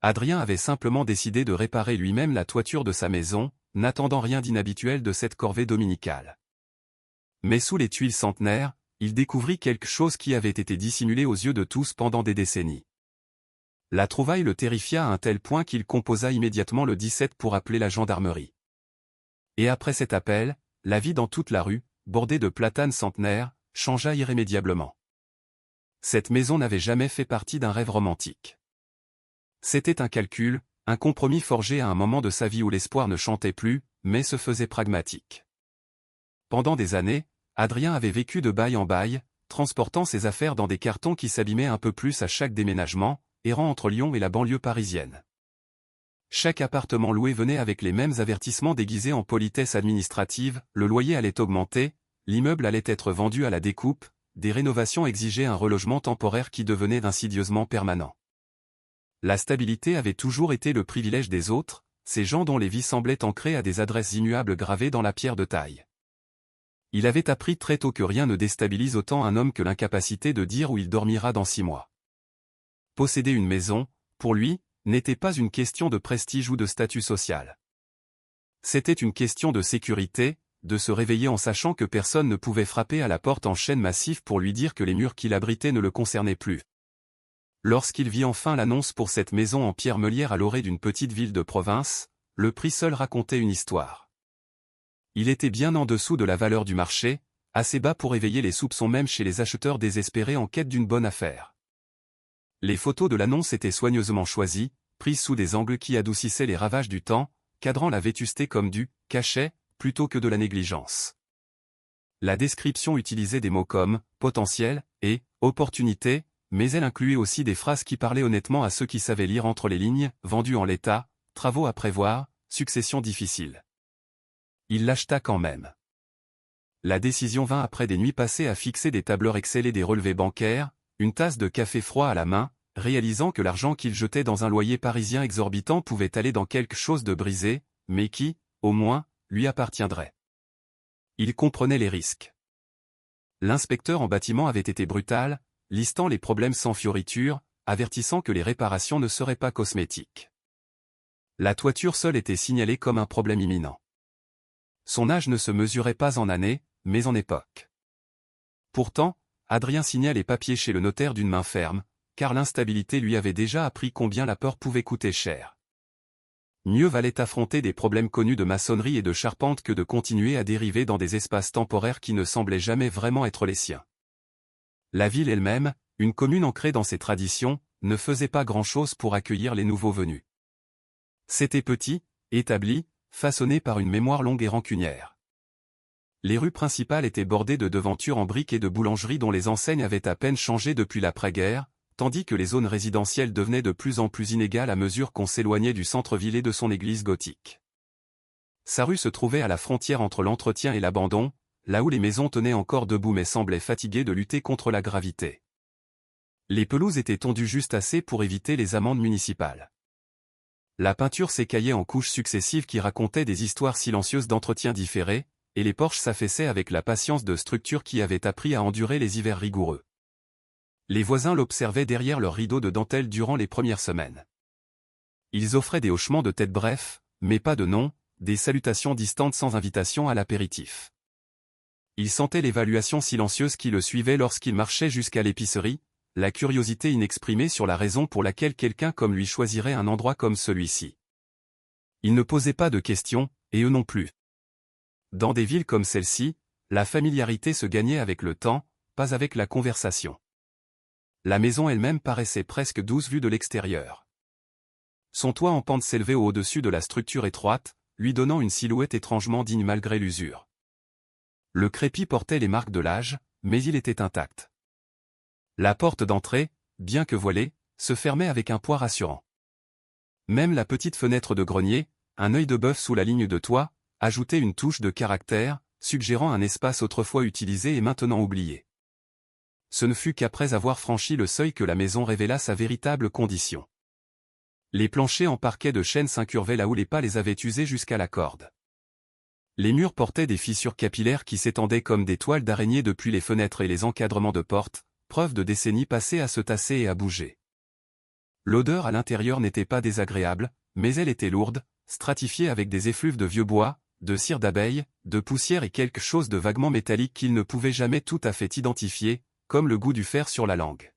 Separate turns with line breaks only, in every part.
Adrien avait simplement décidé de réparer lui-même la toiture de sa maison, n'attendant rien d'inhabituel de cette corvée dominicale. Mais sous les tuiles centenaires, il découvrit quelque chose qui avait été dissimulé aux yeux de tous pendant des décennies. La trouvaille le terrifia à un tel point qu'il composa immédiatement le 17 pour appeler la gendarmerie. Et après cet appel, la vie dans toute la rue, bordée de platanes centenaires, changea irrémédiablement. Cette maison n'avait jamais fait partie d'un rêve romantique. C'était un calcul, un compromis forgé à un moment de sa vie où l'espoir ne chantait plus, mais se faisait pragmatique. Pendant des années, Adrien avait vécu de bail en bail, transportant ses affaires dans des cartons qui s'abîmaient un peu plus à chaque déménagement, errant entre Lyon et la banlieue parisienne. Chaque appartement loué venait avec les mêmes avertissements déguisés en politesse administrative, le loyer allait augmenter, l'immeuble allait être vendu à la découpe, des rénovations exigeaient un relogement temporaire qui devenait insidieusement permanent. La stabilité avait toujours été le privilège des autres, ces gens dont les vies semblaient ancrées à des adresses immuables gravées dans la pierre de taille. Il avait appris très tôt que rien ne déstabilise autant un homme que l'incapacité de dire où il dormira dans 6 mois. Posséder une maison, pour lui, n'était pas une question de prestige ou de statut social. C'était une question de sécurité, de se réveiller en sachant que personne ne pouvait frapper à la porte en chaîne massive pour lui dire que les murs qu'il abritait ne le concernaient plus. Lorsqu'il vit enfin l'annonce pour cette maison en pierre meulière à l'orée d'une petite ville de province, le prix seul racontait une histoire. Il était bien en dessous de la valeur du marché, assez bas pour éveiller les soupçons même chez les acheteurs désespérés en quête d'une bonne affaire. Les photos de l'annonce étaient soigneusement choisies, prises sous des angles qui adoucissaient les ravages du temps, cadrant la vétusté comme du cachet, plutôt que de la négligence. La description utilisait des mots comme « potentiel » et « opportunité », mais elle incluait aussi des phrases qui parlaient honnêtement à ceux qui savaient lire entre les lignes, vendu en l'état, travaux à prévoir, succession difficile. Il l'acheta quand même. La décision vint après des nuits passées à fixer des tableurs Excel et des relevés bancaires, une tasse de café froid à la main, réalisant que l'argent qu'il jetait dans un loyer parisien exorbitant pouvait aller dans quelque chose de brisé, mais qui, au moins, lui appartiendrait. Il comprenait les risques. L'inspecteur en bâtiment avait été brutal, listant les problèmes sans fioriture, avertissant que les réparations ne seraient pas cosmétiques. La toiture seule était signalée comme un problème imminent. Son âge ne se mesurait pas en années, mais en époque. Pourtant, Adrien signa les papiers chez le notaire d'une main ferme, car l'instabilité lui avait déjà appris combien la peur pouvait coûter cher. Mieux valait affronter des problèmes connus de maçonnerie et de charpente que de continuer à dériver dans des espaces temporaires qui ne semblaient jamais vraiment être les siens. La ville elle-même, une commune ancrée dans ses traditions, ne faisait pas grand-chose pour accueillir les nouveaux venus. C'était petit, établi, façonné par une mémoire longue et rancunière. Les rues principales étaient bordées de devantures en briques et de boulangeries dont les enseignes avaient à peine changé depuis l'après-guerre, tandis que les zones résidentielles devenaient de plus en plus inégales à mesure qu'on s'éloignait du centre-ville et de son église gothique. Sa rue se trouvait à la frontière entre l'entretien et l'abandon, là où les maisons tenaient encore debout mais semblaient fatiguées de lutter contre la gravité. Les pelouses étaient tondues juste assez pour éviter les amendes municipales. La peinture s'écaillait en couches successives qui racontaient des histoires silencieuses d'entretien différés, et les porches s'affaissaient avec la patience de structures qui avaient appris à endurer les hivers rigoureux. Les voisins l'observaient derrière leurs rideaux de dentelle durant les premières semaines. Ils offraient des hochements de tête brefs, mais pas de nom, des salutations distantes sans invitation à l'apéritif. Il sentait l'évaluation silencieuse qui le suivait lorsqu'il marchait jusqu'à l'épicerie, la curiosité inexprimée sur la raison pour laquelle quelqu'un comme lui choisirait un endroit comme celui-ci. Il ne posait pas de questions, et eux non plus. Dans des villes comme celle-ci, la familiarité se gagnait avec le temps, pas avec la conversation. La maison elle-même paraissait presque douce vue de l'extérieur. Son toit en pente s'élevait au-dessus de la structure étroite, lui donnant une silhouette étrangement digne malgré l'usure. Le crépi portait les marques de l'âge, mais il était intact. La porte d'entrée, bien que voilée, se fermait avec un poids rassurant. Même la petite fenêtre de grenier, un œil de bœuf sous la ligne de toit, ajoutait une touche de caractère, suggérant un espace autrefois utilisé et maintenant oublié. Ce ne fut qu'après avoir franchi le seuil que la maison révéla sa véritable condition. Les planchers en parquet de chêne s'incurvaient là où les pas les avaient usés jusqu'à la corde. Les murs portaient des fissures capillaires qui s'étendaient comme des toiles d'araignée depuis les fenêtres et les encadrements de portes, preuve de décennies passées à se tasser et à bouger. L'odeur à l'intérieur n'était pas désagréable, mais elle était lourde, stratifiée avec des effluves de vieux bois, de cire d'abeille, de poussière et quelque chose de vaguement métallique qu'il ne pouvait jamais tout à fait identifier, comme le goût du fer sur la langue.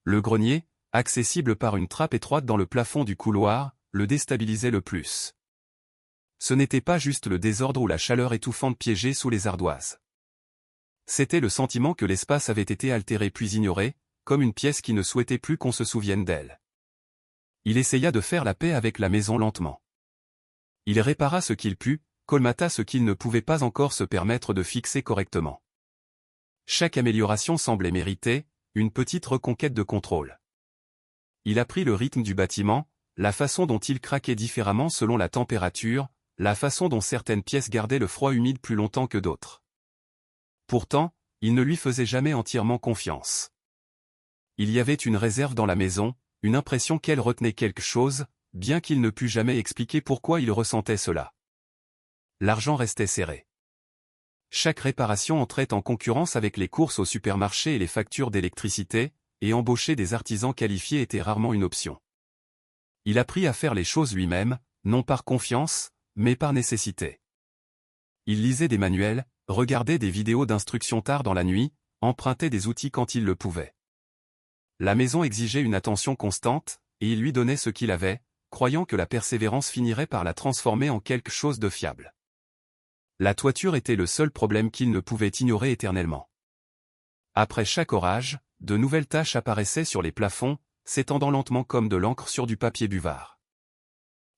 Le grenier, accessible par une trappe étroite dans le plafond du couloir, le déstabilisait le plus. Ce n'était pas juste le désordre ou la chaleur étouffante piégée sous les ardoises. C'était le sentiment que l'espace avait été altéré puis ignoré, comme une pièce qui ne souhaitait plus qu'on se souvienne d'elle. Il essaya de faire la paix avec la maison lentement. Il répara ce qu'il put, colmata ce qu'il ne pouvait pas encore se permettre de fixer correctement. Chaque amélioration semblait mériter une petite reconquête de contrôle. Il apprit le rythme du bâtiment, la façon dont il craquait différemment selon la température, la façon dont certaines pièces gardaient le froid humide plus longtemps que d'autres. Pourtant, il ne lui faisait jamais entièrement confiance. Il y avait une réserve dans la maison, une impression qu'elle retenait quelque chose, bien qu'il ne pût jamais expliquer pourquoi il ressentait cela. L'argent restait serré. Chaque réparation entrait en concurrence avec les courses au supermarché et les factures d'électricité, et embaucher des artisans qualifiés était rarement une option. Il apprit à faire les choses lui-même, non par confiance, mais par nécessité. Il lisait des manuels, regardait des vidéos d'instruction tard dans la nuit, empruntait des outils quand il le pouvait. La maison exigeait une attention constante, et il lui donnait ce qu'il avait, croyant que la persévérance finirait par la transformer en quelque chose de fiable. La toiture était le seul problème qu'il ne pouvait ignorer éternellement. Après chaque orage, de nouvelles taches apparaissaient sur les plafonds, s'étendant lentement comme de l'encre sur du papier buvard.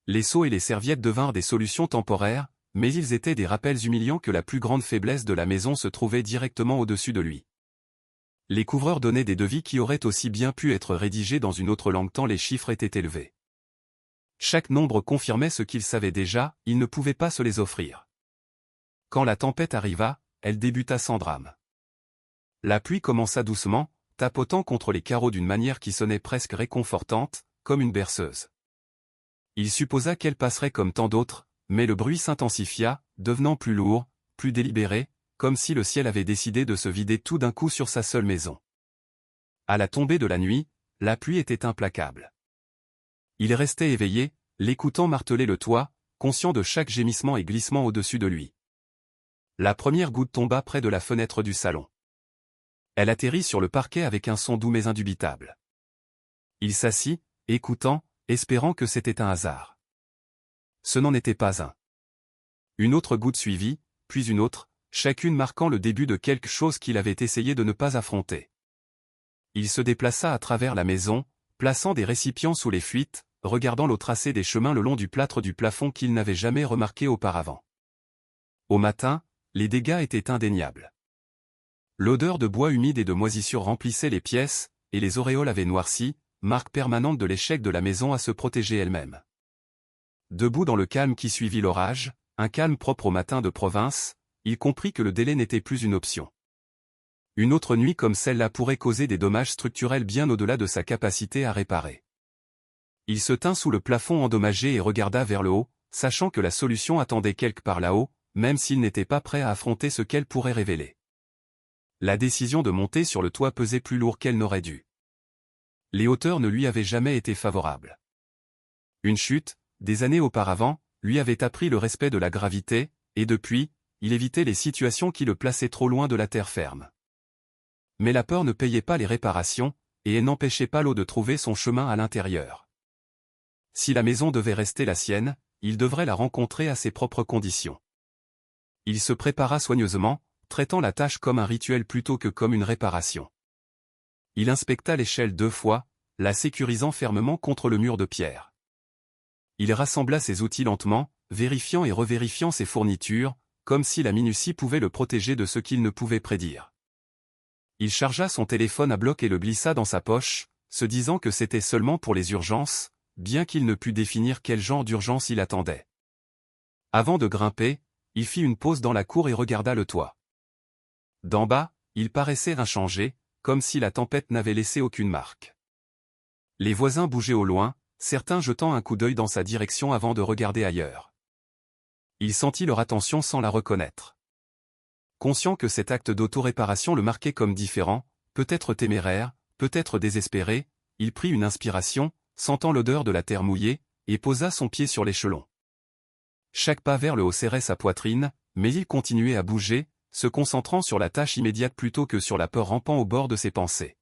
Les seaux et les serviettes devinrent des solutions temporaires, mais ils étaient des rappels humiliants que la plus grande faiblesse de la maison se trouvait directement au-dessus de lui. Les couvreurs donnaient des devis qui auraient aussi bien pu être rédigés dans une autre langue tant les chiffres étaient élevés. Chaque nombre confirmait ce qu'il savait déjà, il ne pouvait pas se les offrir. Quand la tempête arriva, elle débuta sans drame. La pluie commença doucement, tapotant contre les carreaux d'une manière qui sonnait presque réconfortante, comme une berceuse. Il supposa qu'elle passerait comme tant d'autres, mais le bruit s'intensifia, devenant plus lourd, plus délibéré, comme si le ciel avait décidé de se vider tout d'un coup sur sa seule maison. À la tombée de la nuit, la pluie était implacable. Il restait éveillé, l'écoutant marteler le toit, conscient de chaque gémissement et glissement au-dessus de lui. La première goutte tomba près de la fenêtre du salon. Elle atterrit sur le parquet avec un son doux mais indubitable. Il s'assit, écoutant, espérant que c'était un hasard. Ce n'en était pas un. Une autre goutte suivit, puis une autre, chacune marquant le début de quelque chose qu'il avait essayé de ne pas affronter. Il se déplaça à travers la maison, plaçant des récipients sous les fuites, regardant l'eau tracer des chemins le long du plâtre du plafond qu'il n'avait jamais remarqué auparavant. Au matin, les dégâts étaient indéniables. L'odeur de bois humide et de moisissure remplissait les pièces, et les auréoles avaient noirci, marque permanente de l'échec de la maison à se protéger elle-même. Debout dans le calme qui suivit l'orage, un calme propre au matin de province, il comprit que le délai n'était plus une option. Une autre nuit comme celle-là pourrait causer des dommages structurels bien au-delà de sa capacité à réparer. Il se tint sous le plafond endommagé et regarda vers le haut, sachant que la solution attendait quelque part là-haut, même s'il n'était pas prêt à affronter ce qu'elle pourrait révéler. La décision de monter sur le toit pesait plus lourd qu'elle n'aurait dû. Les hauteurs ne lui avaient jamais été favorables. Une chute, des années auparavant, lui avait appris le respect de la gravité, et depuis, il évitait les situations qui le plaçaient trop loin de la terre ferme. Mais la peur ne payait pas les réparations, et elle n'empêchait pas l'eau de trouver son chemin à l'intérieur. Si la maison devait rester la sienne, il devrait la rencontrer à ses propres conditions. Il se prépara soigneusement, traitant la tâche comme un rituel plutôt que comme une réparation. Il inspecta l'échelle 2 fois, la sécurisant fermement contre le mur de pierre. Il rassembla ses outils lentement, vérifiant et revérifiant ses fournitures, comme si la minutie pouvait le protéger de ce qu'il ne pouvait prédire. Il chargea son téléphone à bloc et le glissa dans sa poche, se disant que c'était seulement pour les urgences, bien qu'il ne pût définir quel genre d'urgence il attendait. Avant de grimper, il fit une pause dans la cour et regarda le toit. D'en bas, il paraissait inchangé, comme si la tempête n'avait laissé aucune marque. Les voisins bougeaient au loin, certains jetant un coup d'œil dans sa direction avant de regarder ailleurs. Il sentit leur attention sans la reconnaître. Conscient que cet acte d'auto-réparation le marquait comme différent, peut-être téméraire, peut-être désespéré, il prit une inspiration, sentant l'odeur de la terre mouillée, et posa son pied sur l'échelon. Chaque pas vers le haut serrait sa poitrine, mais il continuait à bouger, se concentrant sur la tâche immédiate plutôt que sur la peur rampant au bord de ses pensées.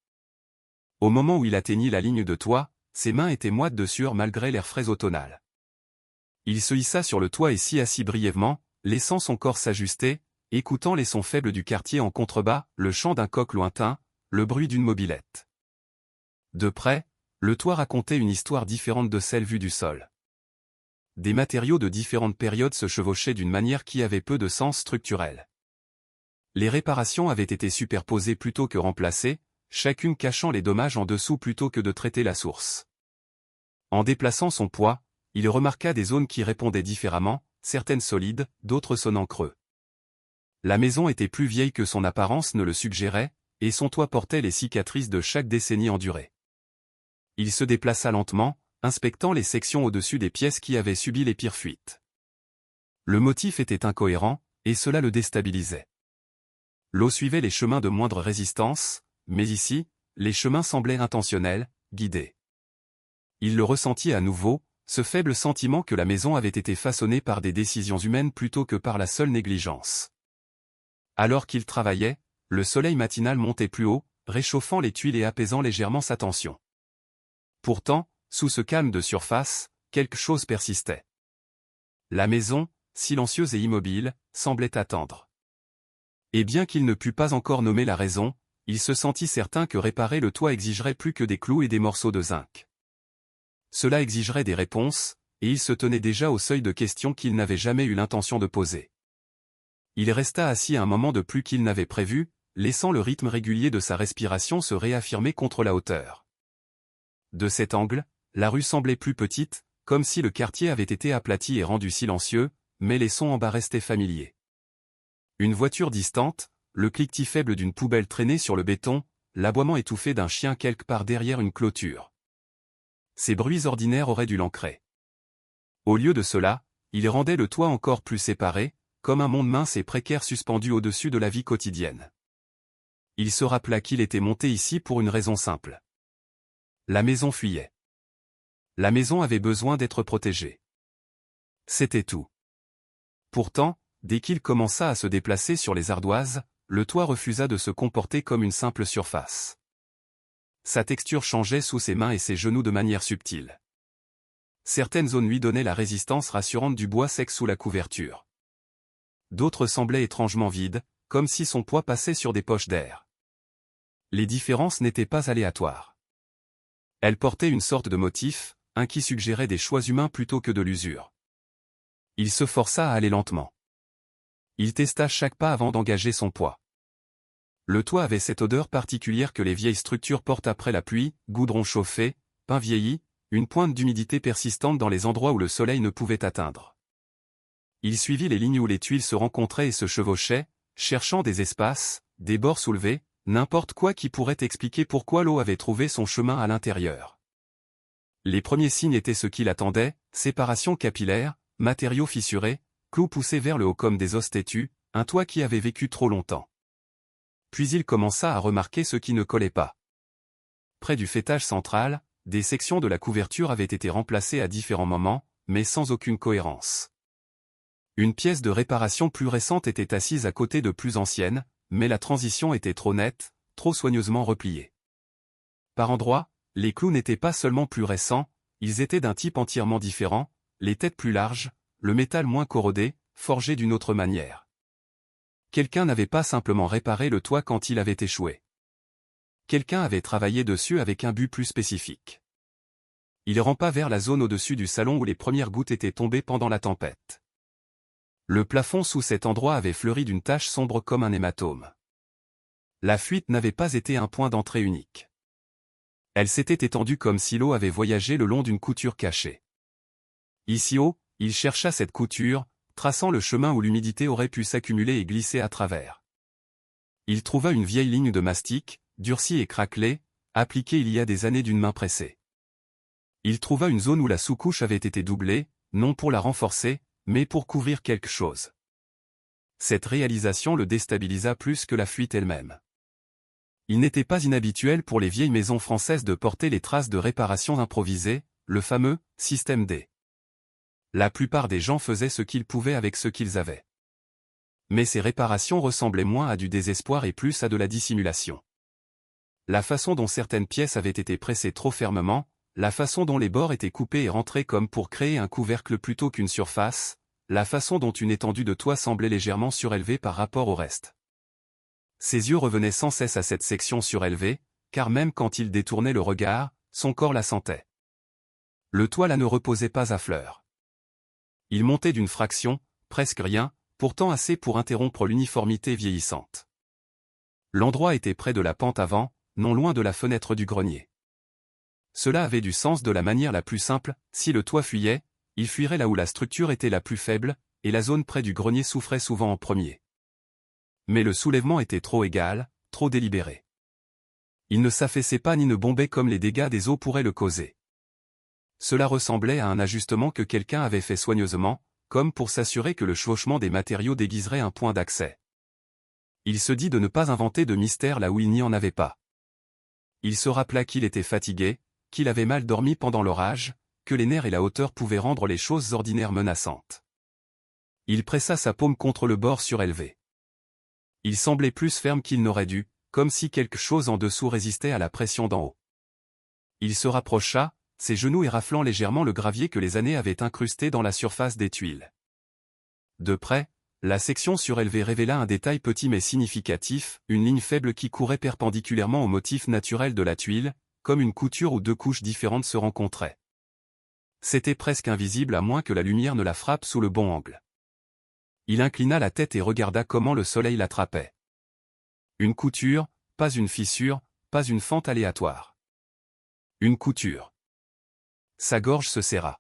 Au moment où il atteignit la ligne de toit, ses mains étaient moites de sueur malgré l'air frais automnal. Il se hissa sur le toit et s'y assit brièvement, laissant son corps s'ajuster, écoutant les sons faibles du quartier en contrebas, le chant d'un coq lointain, le bruit d'une mobilette. De près, le toit racontait une histoire différente de celle vue du sol. Des matériaux de différentes périodes se chevauchaient d'une manière qui avait peu de sens structurel. Les réparations avaient été superposées plutôt que remplacées, chacune cachant les dommages en dessous plutôt que de traiter la source. En déplaçant son poids, il remarqua des zones qui répondaient différemment, certaines solides, d'autres sonnant creux. La maison était plus vieille que son apparence ne le suggérait, et son toit portait les cicatrices de chaque décennie endurée. Il se déplaça lentement, inspectant les sections au-dessus des pièces qui avaient subi les pires fuites. Le motif était incohérent, et cela le déstabilisait. L'eau suivait les chemins de moindre résistance, mais ici, les chemins semblaient intentionnels, guidés. Il le ressentit à nouveau, ce faible sentiment que la maison avait été façonnée par des décisions humaines plutôt que par la seule négligence. Alors qu'il travaillait, le soleil matinal montait plus haut, réchauffant les tuiles et apaisant légèrement sa tension. Pourtant, sous ce calme de surface, quelque chose persistait. La maison, silencieuse et immobile, semblait attendre. Et bien qu'il ne pût pas encore nommer la raison, il se sentit certain que réparer le toit exigerait plus que des clous et des morceaux de zinc. Cela exigerait des réponses, et il se tenait déjà au seuil de questions qu'il n'avait jamais eu l'intention de poser. Il resta assis un moment de plus qu'il n'avait prévu, laissant le rythme régulier de sa respiration se réaffirmer contre la hauteur. De cet angle, la rue semblait plus petite, comme si le quartier avait été aplati et rendu silencieux, mais les sons en bas restaient familiers. Une voiture distante, le cliquetis faible d'une poubelle traînée sur le béton, l'aboiement étouffé d'un chien quelque part derrière une clôture. Ces bruits ordinaires auraient dû l'ancrer. Au lieu de cela, ils rendaient le toit encore plus séparé, comme un monde mince et précaire suspendu au-dessus de la vie quotidienne. Il se rappela qu'il était monté ici pour une raison simple. La maison fuyait. La maison avait besoin d'être protégée. C'était tout. Pourtant, dès qu'il commença à se déplacer sur les ardoises, le toit refusa de se comporter comme une simple surface. Sa texture changeait sous ses mains et ses genoux de manière subtile. Certaines zones lui donnaient la résistance rassurante du bois sec sous la couverture. D'autres semblaient étrangement vides, comme si son poids passait sur des poches d'air. Les différences n'étaient pas aléatoires. Elles portaient une sorte de motif, un qui suggérait des choix humains plutôt que de l'usure. Il se força à aller lentement. Il testa chaque pas avant d'engager son poids. Le toit avait cette odeur particulière que les vieilles structures portent après la pluie, goudron chauffé, pain vieilli, une pointe d'humidité persistante dans les endroits où le soleil ne pouvait atteindre. Il suivit les lignes où les tuiles se rencontraient et se chevauchaient, cherchant des espaces, des bords soulevés, n'importe quoi qui pourrait expliquer pourquoi l'eau avait trouvé son chemin à l'intérieur. Les premiers signes étaient ce qu'il attendait, séparation capillaire, matériaux fissurés, clous poussés vers le haut comme des os têtus, un toit qui avait vécu trop longtemps. Puis il commença à remarquer ce qui ne collait pas. Près du faîtage central, des sections de la couverture avaient été remplacées à différents moments, mais sans aucune cohérence. Une pièce de réparation plus récente était assise à côté de plus anciennes, mais la transition était trop nette, trop soigneusement repliée. Par endroits, les clous n'étaient pas seulement plus récents, ils étaient d'un type entièrement différent, les têtes plus larges, le métal moins corrodé, forgé d'une autre manière. Quelqu'un n'avait pas simplement réparé le toit quand il avait échoué. Quelqu'un avait travaillé dessus avec un but plus spécifique. Il rampa vers la zone au-dessus du salon où les premières gouttes étaient tombées pendant la tempête. Le plafond sous cet endroit avait fleuri d'une tache sombre comme un hématome. La fuite n'avait pas été un point d'entrée unique. Elle s'était étendue comme si l'eau avait voyagé le long d'une couture cachée. Ici haut, il chercha cette couture, traçant le chemin où l'humidité aurait pu s'accumuler et glisser à travers. Il trouva une vieille ligne de mastic, durcie et craquelée, appliquée il y a des années d'une main pressée. Il trouva une zone où la sous-couche avait été doublée, non pour la renforcer, mais pour couvrir quelque chose. Cette réalisation le déstabilisa plus que la fuite elle-même. Il n'était pas inhabituel pour les vieilles maisons françaises de porter les traces de réparations improvisées, le fameux « système D ». La plupart des gens faisaient ce qu'ils pouvaient avec ce qu'ils avaient. Mais ces réparations ressemblaient moins à du désespoir et plus à de la dissimulation. La façon dont certaines pièces avaient été pressées trop fermement, la façon dont les bords étaient coupés et rentrés comme pour créer un couvercle plutôt qu'une surface, la façon dont une étendue de toit semblait légèrement surélevée par rapport au reste. Ses yeux revenaient sans cesse à cette section surélevée, car même quand il détournait le regard, son corps la sentait. Le toit là ne reposait pas à fleur. Il montait d'une fraction, presque rien, pourtant assez pour interrompre l'uniformité vieillissante. L'endroit était près de la pente avant, non loin de la fenêtre du grenier. Cela avait du sens de la manière la plus simple, si le toit fuyait, il fuirait là où la structure était la plus faible, et la zone près du grenier souffrait souvent en premier. Mais le soulèvement était trop égal, trop délibéré. Il ne s'affaissait pas ni ne bombait comme les dégâts des eaux pourraient le causer. Cela ressemblait à un ajustement que quelqu'un avait fait soigneusement, comme pour s'assurer que le chevauchement des matériaux déguiserait un point d'accès. Il se dit de ne pas inventer de mystère là où il n'y en avait pas. Il se rappela qu'il était fatigué, qu'il avait mal dormi pendant l'orage, que les nerfs et la hauteur pouvaient rendre les choses ordinaires menaçantes. Il pressa sa paume contre le bord surélevé. Il semblait plus ferme qu'il n'aurait dû, comme si quelque chose en dessous résistait à la pression d'en haut. Il se rapprocha, ses genoux éraflant légèrement le gravier que les années avaient incrusté dans la surface des tuiles. De près, la section surélevée révéla un détail petit mais significatif, une ligne faible qui courait perpendiculairement au motif naturel de la tuile, comme une couture où deux couches différentes se rencontraient. C'était presque invisible à moins que la lumière ne la frappe sous le bon angle. Il inclina la tête et regarda comment le soleil l'attrapait. Une couture, pas une fissure, pas une fente aléatoire. Une couture. Sa gorge se serra.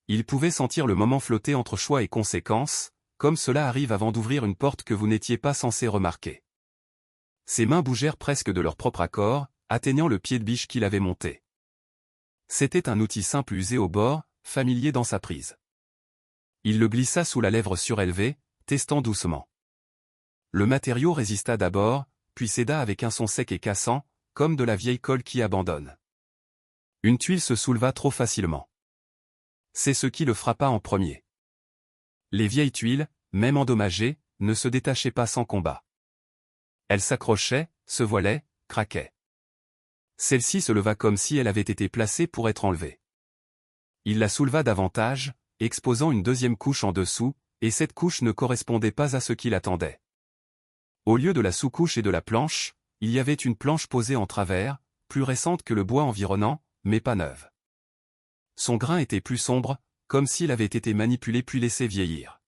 Il pouvait sentir le moment flotter entre choix et conséquences, comme cela arrive avant d'ouvrir une porte que vous n'étiez pas censé remarquer. Ses mains bougèrent presque de leur propre accord, atteignant le pied de biche qu'il avait monté. C'était un outil simple usé au bord, familier dans sa prise. Il le glissa sous la lèvre surélevée, testant doucement. Le matériau résista d'abord, puis céda avec un son sec et cassant, comme de la vieille colle qui abandonne. Une tuile se souleva trop facilement. C'est ce qui le frappa en premier. Les vieilles tuiles, même endommagées, ne se détachaient pas sans combat. Elles s'accrochaient, se voilaient, craquaient. Celle-ci se leva comme si elle avait été placée pour être enlevée. Il la souleva davantage, exposant une deuxième couche en dessous, et cette couche ne correspondait pas à ce qu'il attendait. Au lieu de la sous-couche et de la planche, il y avait une planche posée en travers, plus récente que le bois environnant, mais pas neuve. Son grain était plus sombre, comme s'il avait été manipulé puis laissé vieillir.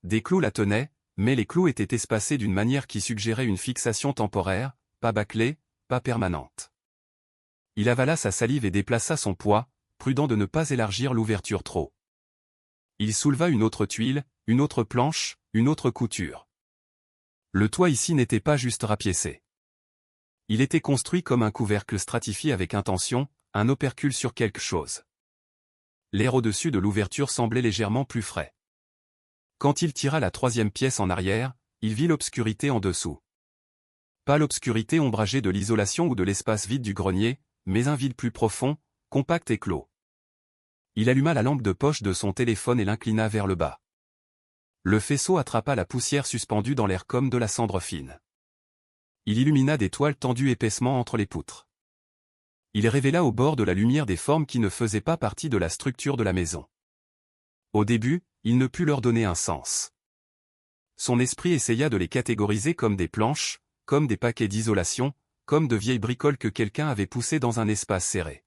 Des clous la tenaient, mais les clous étaient espacés d'une manière qui suggérait une fixation temporaire, pas bâclée, pas permanente. Il avala sa salive et déplaça son poids, prudent de ne pas élargir l'ouverture trop. Il souleva une autre tuile, une autre planche, une autre couture. Le toit ici n'était pas juste rapiécé. Il était construit comme un couvercle stratifié avec intention, un opercule sur quelque chose. L'air au-dessus de l'ouverture semblait légèrement plus frais. Quand il tira la troisième pièce en arrière, il vit l'obscurité en dessous. Pas l'obscurité ombragée de l'isolation ou de l'espace vide du grenier, mais un vide plus profond, compact et clos. Il alluma la lampe de poche de son téléphone et l'inclina vers le bas. Le faisceau attrapa la poussière suspendue dans l'air comme de la cendre fine. Il illumina des toiles tendues épaissement entre les poutres. Il révéla au bord de la lumière des formes qui ne faisaient pas partie de la structure de la maison. Au début, il ne put leur donner un sens. Son esprit essaya de les catégoriser comme des planches, comme des paquets d'isolation, comme de vieilles bricoles que quelqu'un avait poussées dans un espace serré.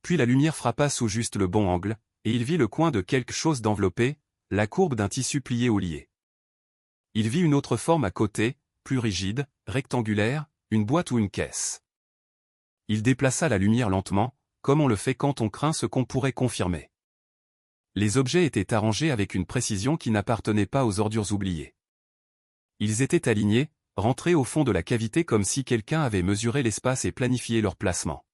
Puis la lumière frappa sous juste le bon angle, et il vit le coin de quelque chose d'enveloppé, la courbe d'un tissu plié ou lié. Il vit une autre forme à côté, plus rigide, rectangulaire, une boîte ou une caisse. Il déplaça la lumière lentement, comme on le fait quand on craint ce qu'on pourrait confirmer. Les objets étaient arrangés avec une précision qui n'appartenait pas aux ordures oubliées. Ils étaient alignés, rentrés au fond de la cavité comme si quelqu'un avait mesuré l'espace et planifié leur placement.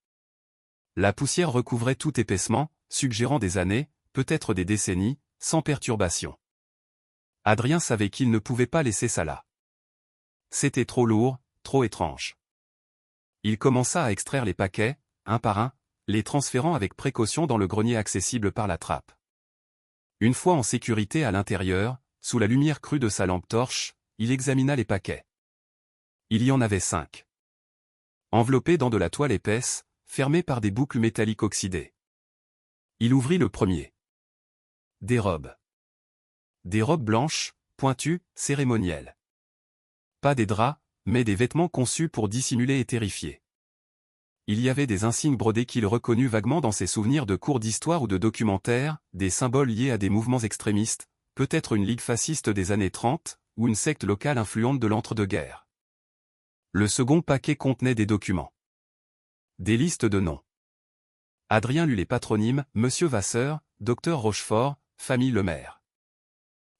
La poussière recouvrait tout épaissement, suggérant des années, peut-être des décennies, sans perturbation. Adrien savait qu'il ne pouvait pas laisser ça là. C'était trop lourd, trop étrange. Il commença à extraire les paquets, un par un, les transférant avec précaution dans le grenier accessible par la trappe. Une fois en sécurité à l'intérieur, sous la lumière crue de sa lampe torche, il examina les paquets. Il y en avait 5. Enveloppés dans de la toile épaisse, fermés par des boucles métalliques oxydées. Il ouvrit le premier. Des robes. Des robes blanches, pointues, cérémonielles. Pas des draps, mais des vêtements conçus pour dissimuler et terrifier. Il y avait des insignes brodés qu'il reconnut vaguement dans ses souvenirs de cours d'histoire ou de documentaires, des symboles liés à des mouvements extrémistes, peut-être une ligue fasciste des années 30, ou une secte locale influente de l'entre-deux-guerres. Le second paquet contenait des documents. Des listes de noms. Adrien lut les patronymes, Monsieur Vasseur, Docteur Rochefort, Famille Lemaire.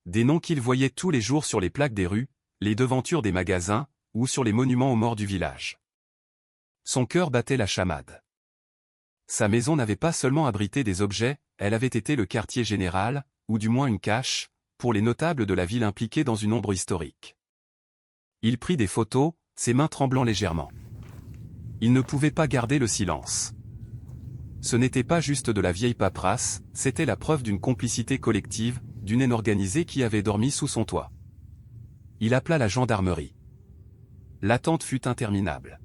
Des noms qu'il voyait tous les jours sur les plaques des rues, les devantures des magasins, ou sur les monuments aux morts du village. Son cœur battait la chamade. Sa maison n'avait pas seulement abrité des objets, elle avait été le quartier général, ou du moins une cache, pour les notables de la ville impliqués dans une ombre historique. Il prit des photos, ses mains tremblant légèrement. Il ne pouvait pas garder le silence. Ce n'était pas juste de la vieille paperasse, c'était la preuve d'une complicité collective, d'une haine organisée qui avait dormi sous son toit. Il appela la gendarmerie. L'attente fut interminable.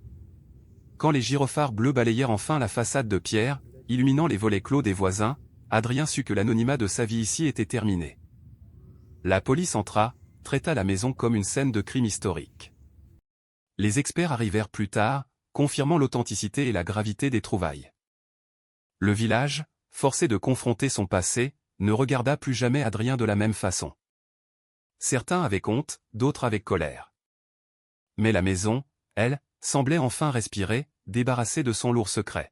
Quand les gyrophares bleus balayèrent enfin la façade de pierre, illuminant les volets clos des voisins, Adrien sut que l'anonymat de sa vie ici était terminé. La police entra, traita la maison comme une scène de crime historique. Les experts arrivèrent plus tard, confirmant l'authenticité et la gravité des trouvailles. Le village, forcé de confronter son passé, ne regarda plus jamais Adrien de la même façon. Certains avec honte, d'autres avec colère. Mais la maison, elle, semblait enfin respirer, débarrassée de son lourd secret.